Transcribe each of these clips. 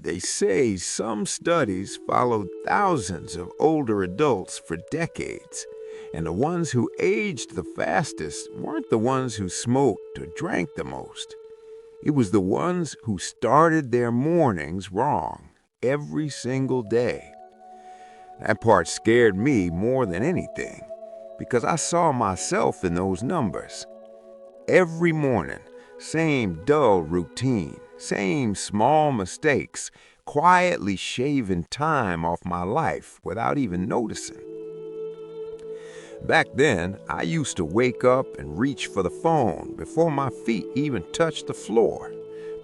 They say some studies followed thousands of older adults for decades, and the ones who aged the fastest weren't the ones who smoked or drank the most. It was the ones who started their mornings wrong every single day. That part scared me more than anything because I saw myself in those numbers. Every morning, same dull routine, same small mistakes, quietly shaving time off my life without even noticing. Back then, I used to wake up and reach for the phone before my feet even touched the floor.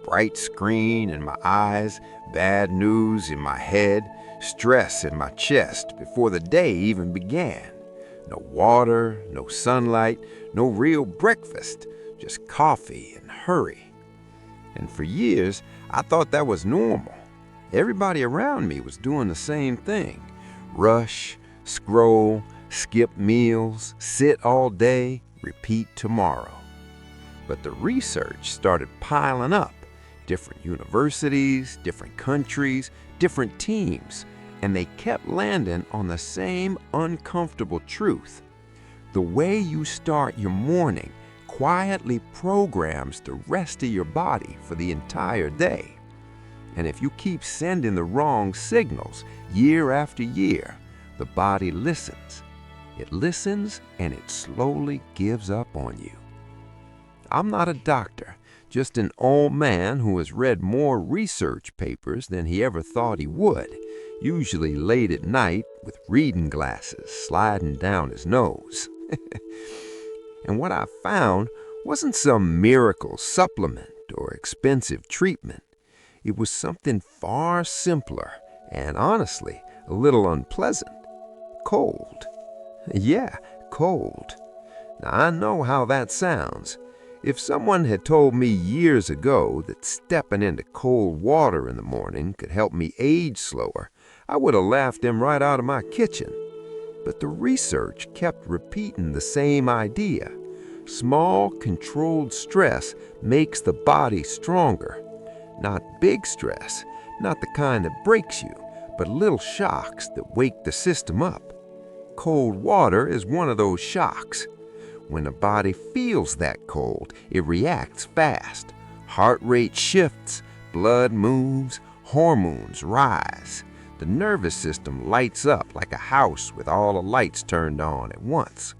Bright screen in my eyes, bad news in my head, stress in my chest before the day even began. No water, no sunlight, no real breakfast, just coffee and hurry. And for years, I thought that was normal. Everybody around me was doing the same thing. Rush, scroll, skip meals, sit all day, repeat tomorrow. But the research started piling up. Different universities, different countries, different teams, and they kept landing on the same uncomfortable truth. The way you start your morning quietly programs the rest of your body for the entire day. And if you keep sending the wrong signals year after year, the body listens. It listens and it slowly gives up on you. I'm not a doctor, just an old man who has read more research papers than he ever thought he would, usually late at night with reading glasses sliding down his nose. And what I found wasn't some miracle supplement or expensive treatment. It was something far simpler and honestly a little unpleasant. Cold. Yeah, cold. Now I know how that sounds. If someone had told me years ago that stepping into cold water in the morning could help me age slower, I would have laughed them right out of my kitchen. But the research kept repeating the same idea. Small, controlled stress makes the body stronger. Not big stress, not the kind that breaks you, but little shocks that wake the system up. Cold water is one of those shocks. When the body feels that cold, it reacts fast. Heart rate shifts, blood moves, hormones rise. The nervous system lights up like a house with all the lights turned on at once.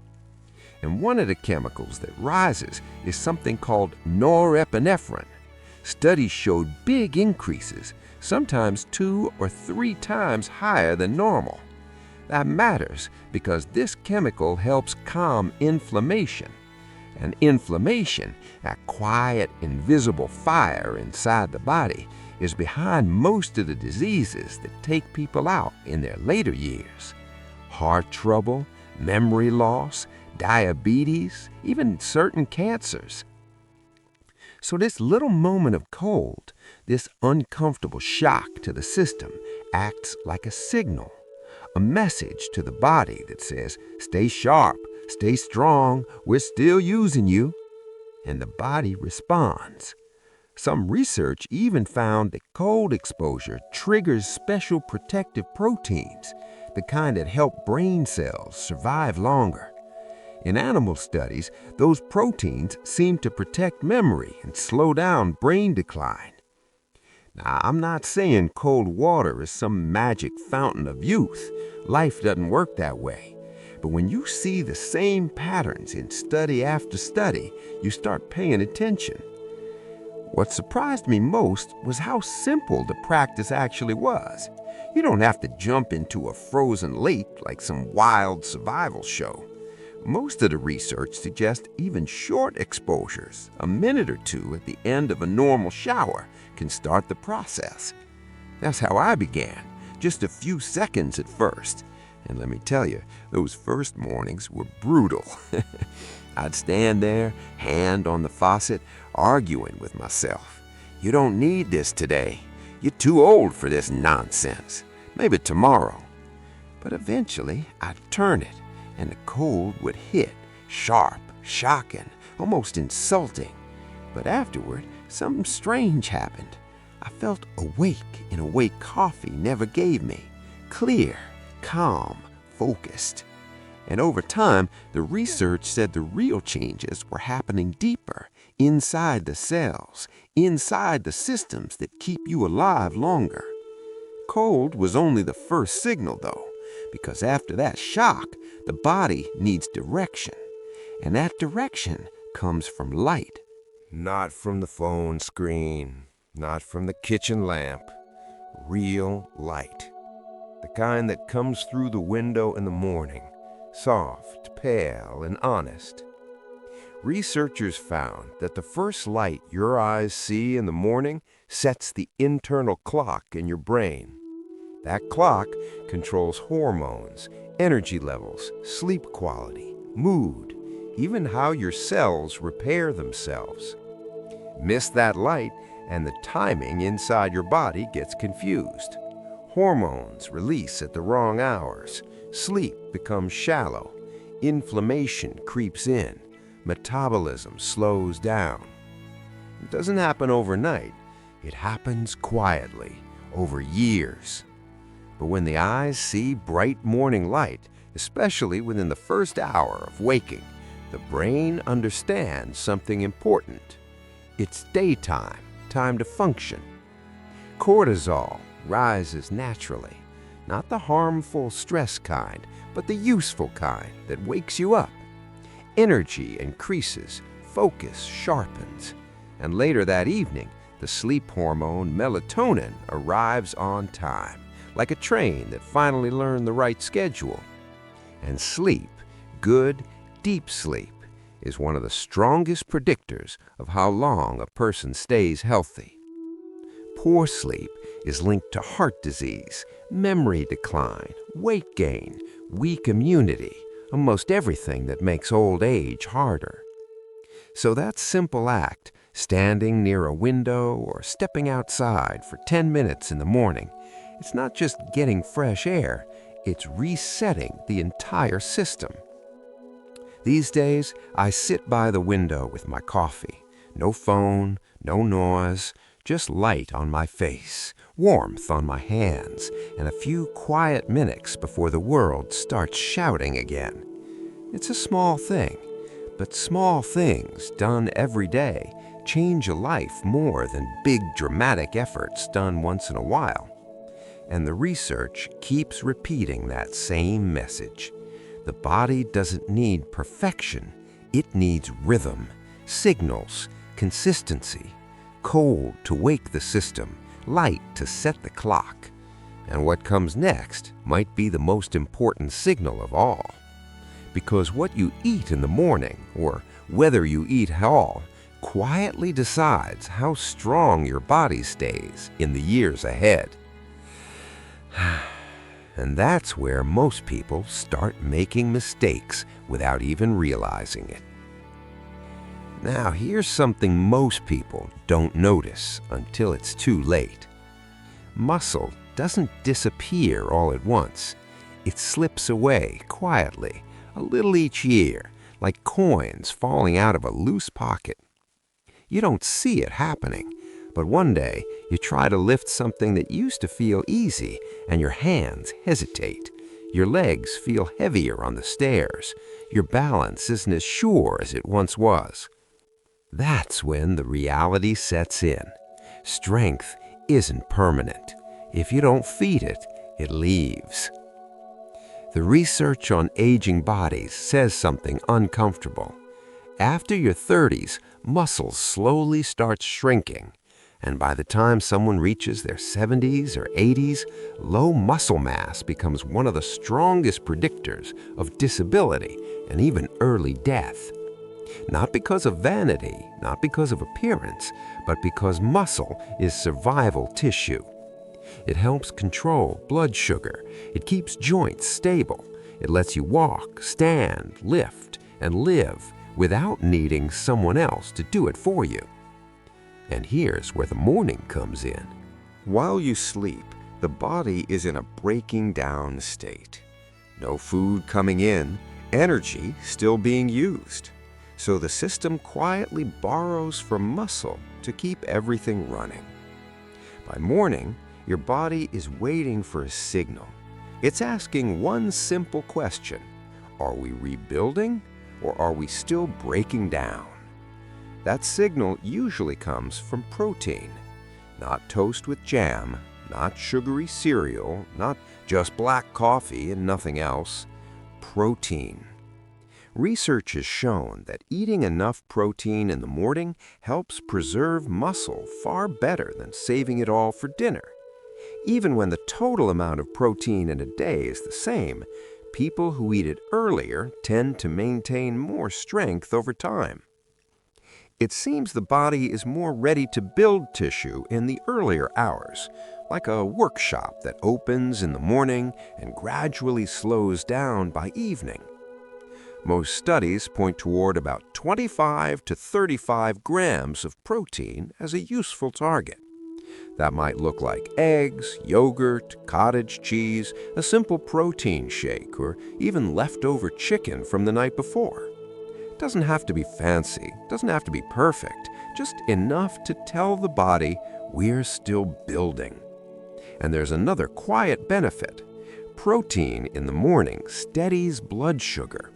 And one of the chemicals that rises is something called norepinephrine. Studies showed big increases, sometimes 2 or 3 times higher than normal. That matters because this chemical helps calm inflammation. And inflammation, that quiet, invisible fire inside the body, is behind most of the diseases that take people out in their later years. Heart trouble, memory loss, diabetes, even certain cancers. So this little moment of cold, this uncomfortable shock to the system, acts like a signal. A message to the body that says, stay sharp, stay strong, we're still using you. And the body responds. Some research even found that cold exposure triggers special protective proteins, the kind that help brain cells survive longer. In animal studies, those proteins seem to protect memory and slow down brain decline. Now, I'm not saying cold water is some magic fountain of youth. Life doesn't work that way. But when you see the same patterns in study after study, you start paying attention. What surprised me most was how simple the practice actually was. You don't have to jump into a frozen lake like some wild survival show. Most of the research suggests even short exposures, a minute or two at the end of a normal shower, can start the process. That's how I began, just a few seconds at first. And let me tell you, those first mornings were brutal. I'd stand there, hand on the faucet, arguing with myself. You don't need this today. You're too old for this nonsense. Maybe tomorrow. But eventually, I'd turn it, and the cold would hit, sharp, shocking, almost insulting. But afterward, something strange happened. I felt awake in a way coffee never gave me. Clear, calm, focused. And over time, the research said the real changes were happening deeper, inside the cells, inside the systems that keep you alive longer. Cold was only the first signal, though, because after that shock, the body needs direction. And that direction comes from light. Not from the phone screen, not from the kitchen lamp. Real light. The kind that comes through the window in the morning, soft, pale, and honest. Researchers found that the first light your eyes see in the morning sets the internal clock in your brain. That clock controls hormones, energy levels, sleep quality, mood, even how your cells repair themselves. Miss that light and the timing inside your body gets confused. Hormones release at the wrong hours, sleep becomes shallow, inflammation creeps in, metabolism slows down. It doesn't happen overnight. It happens quietly, over years. But when the eyes see bright morning light, especially within the first hour of waking, the brain understands something important. It's daytime, time to function. Cortisol rises naturally, not the harmful stress kind, but the useful kind that wakes you up. Energy increases, focus sharpens, and later that evening, the sleep hormone melatonin arrives on time, like a train that finally learned the right schedule. And sleep, good, deep sleep, is one of the strongest predictors of how long a person stays healthy. Poor sleep is linked to heart disease, memory decline, weight gain, weak immunity, almost everything that makes old age harder. So that simple act, standing near a window or stepping outside for 10 minutes in the morning, it's not just getting fresh air, it's resetting the entire system. These days, I sit by the window with my coffee. No phone, no noise, just light on my face, warmth on my hands, and a few quiet minutes before the world starts shouting again. It's a small thing, but small things done every day change a life more than big dramatic efforts done once in a while. And the research keeps repeating that same message. The body doesn't need perfection. It needs rhythm, signals, consistency, cold to wake the system, light to set the clock. And what comes next might be the most important signal of all. Because what you eat in the morning, or whether you eat at all, quietly decides how strong your body stays in the years ahead. And that's where most people start making mistakes without even realizing it. Now, here's something most people don't notice until it's too late. Muscle doesn't disappear all at once. It slips away quietly, a little each year, like coins falling out of a loose pocket. You don't see it happening, but one day you try to lift something that used to feel easy, and your hands hesitate. Your legs feel heavier on the stairs. Your balance isn't as sure as it once was. That's when the reality sets in. Strength isn't permanent. If you don't feed it, it leaves. The research on aging bodies says something uncomfortable. After your 30s, muscles slowly start shrinking. And by the time someone reaches their 70s or 80s, low muscle mass becomes one of the strongest predictors of disability and even early death. Not because of vanity, not because of appearance, but because muscle is survival tissue. It helps control blood sugar. It keeps joints stable. It lets you walk, stand, lift, and live without needing someone else to do it for you. And here's where the morning comes in. While you sleep, the body is in a breaking down state. No food coming in, energy still being used. So the system quietly borrows from muscle to keep everything running. By morning, your body is waiting for a signal. It's asking one simple question: are we rebuilding or are we still breaking down? That signal usually comes from protein. Not toast with jam, not sugary cereal, not just black coffee and nothing else. Protein. Research has shown that eating enough protein in the morning helps preserve muscle far better than saving it all for dinner. Even when the total amount of protein in a day is the same, people who eat it earlier tend to maintain more strength over time. It seems the body is more ready to build tissue in the earlier hours, like a workshop that opens in the morning and gradually slows down by evening. Most studies point toward about 25 to 35 grams of protein as a useful target. That might look like eggs, yogurt, cottage cheese, a simple protein shake, or even leftover chicken from the night before. It doesn't have to be fancy, doesn't have to be perfect, just enough to tell the body we're still building. And there's another quiet benefit. Protein in the morning steadies blood sugar.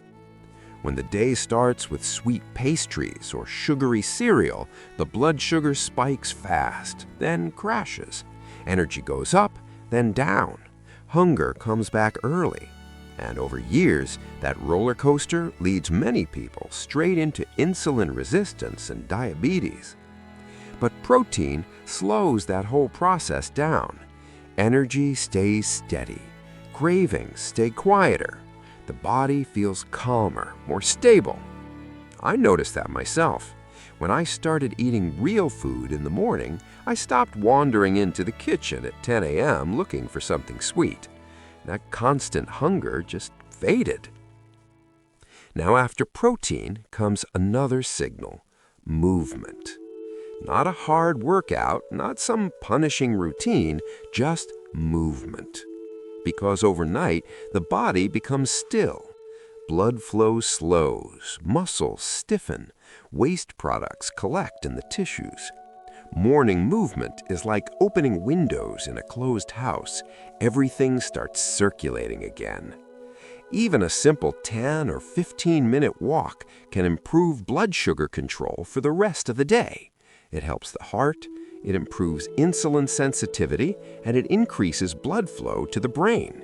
When the day starts with sweet pastries or sugary cereal, the blood sugar spikes fast, then crashes. Energy goes up, then down. Hunger comes back early. And over years, that roller coaster leads many people straight into insulin resistance and diabetes. But protein slows that whole process down. Energy stays steady. Cravings stay quieter. The body feels calmer, more stable. I noticed that myself. When I started eating real food in the morning, I stopped wandering into the kitchen at 10 a.m. looking for something sweet. That constant hunger just faded. Now, after protein comes another signal: movement. Not a hard workout, not some punishing routine, just movement. Because overnight, the body becomes still. Blood flow slows, muscles stiffen, waste products collect in the tissues. Morning movement is like opening windows in a closed house. Everything starts circulating again. Even a simple 10 or 15-minute walk can improve blood sugar control for the rest of the day. It helps the heart, it improves insulin sensitivity, and it increases blood flow to the brain.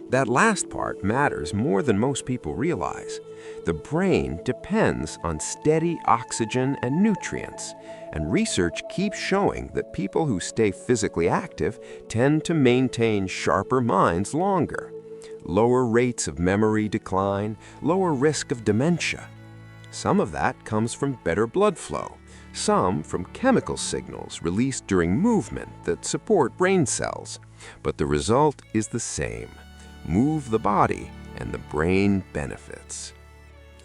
That last part matters more than most people realize. The brain depends on steady oxygen and nutrients, and research keeps showing that people who stay physically active tend to maintain sharper minds longer. Lower rates of memory decline, lower risk of dementia. Some of that comes from better blood flow. Some from chemical signals released during movement that support brain cells. But the result is the same. Move the body and the brain benefits.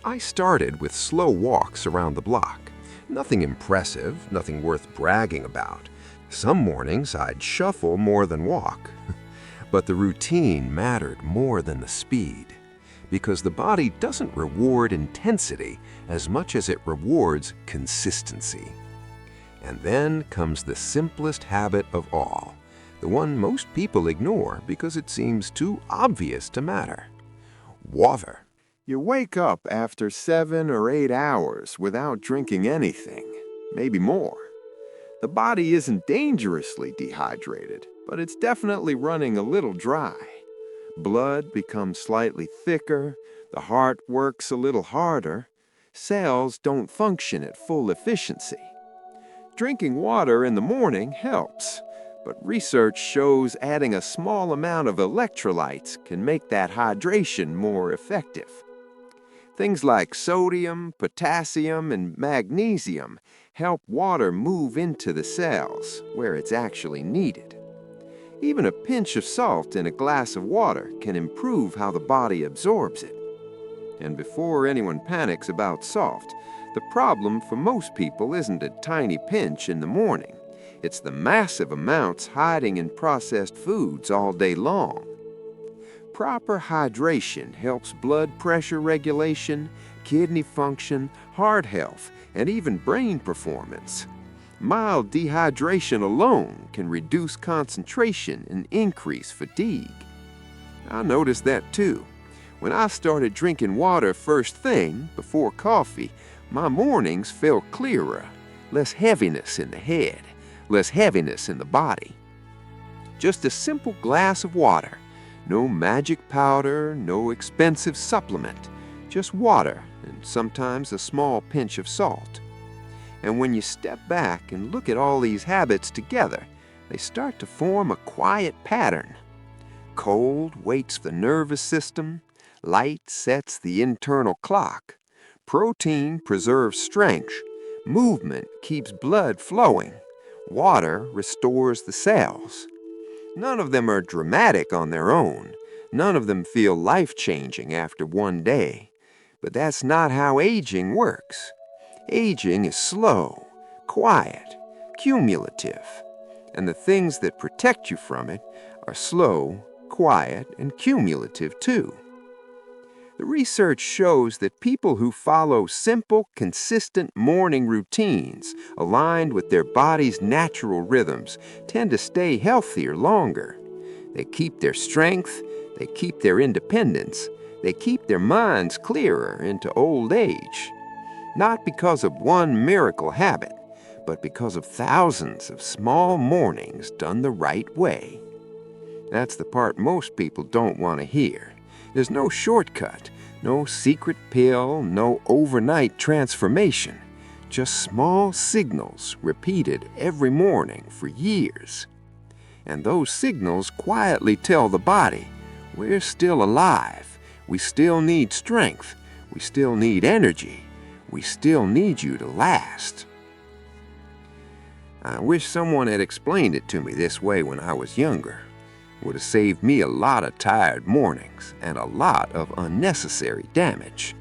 I started with slow walks around the block. Nothing impressive, nothing worth bragging about. Some mornings I'd shuffle more than walk. But the routine mattered more than the speed, because the body doesn't reward intensity as much as it rewards consistency. And then comes the simplest habit of all, the one most people ignore because it seems too obvious to matter: water. You wake up after 7 or 8 hours without drinking anything, maybe more. The body isn't dangerously dehydrated, but it's definitely running a little dry. Blood becomes slightly thicker, the heart works a little harder, cells don't function at full efficiency. Drinking water in the morning helps, but research shows adding a small amount of electrolytes can make that hydration more effective. Things like sodium, potassium, and magnesium help water move into the cells where it's actually needed. Even a pinch of salt in a glass of water can improve how the body absorbs it. And before anyone panics about salt, the problem for most people isn't a tiny pinch in the morning. It's the massive amounts hiding in processed foods all day long. Proper hydration helps blood pressure regulation, kidney function, heart health, and even brain performance. Mild dehydration alone can reduce concentration and increase fatigue. I noticed that too. When I started drinking water first thing, before coffee, my mornings felt clearer, less heaviness in the head, less heaviness in the body. Just a simple glass of water, no magic powder, no expensive supplement, just water and sometimes a small pinch of salt. And when you step back and look at all these habits together, they start to form a quiet pattern. Cold waits the nervous system, light sets the internal clock, protein preserves strength, movement keeps blood flowing, water restores the cells. None of them are dramatic on their own. None of them feel life-changing after one day. But that's not how aging works. Aging is slow, quiet, cumulative. And the things that protect you from it are slow, quiet, and cumulative too. The research shows that people who follow simple, consistent morning routines aligned with their body's natural rhythms tend to stay healthier longer. They keep their strength, they keep their independence, they keep their minds clearer into old age. Not because of one miracle habit, but because of thousands of small mornings done the right way. That's the part most people don't want to hear. There's no shortcut, no secret pill, no overnight transformation. Just small signals repeated every morning for years. And those signals quietly tell the body, we're still alive, we still need strength, we still need energy, we still need you to last. I wish someone had explained it to me this way when I was younger. Would have saved me a lot of tired mornings and a lot of unnecessary damage.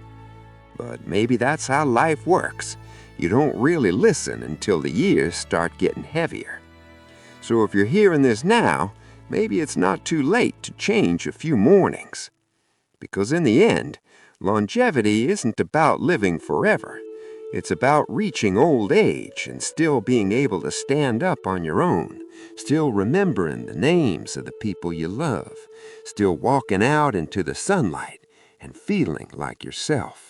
But maybe that's how life works. You don't really listen until the years start getting heavier. So if you're hearing this now, maybe it's not too late to change a few mornings. Because in the end, longevity isn't about living forever. It's about reaching old age and still being able to stand up on your own, still remembering the names of the people you love, still walking out into the sunlight and feeling like yourself.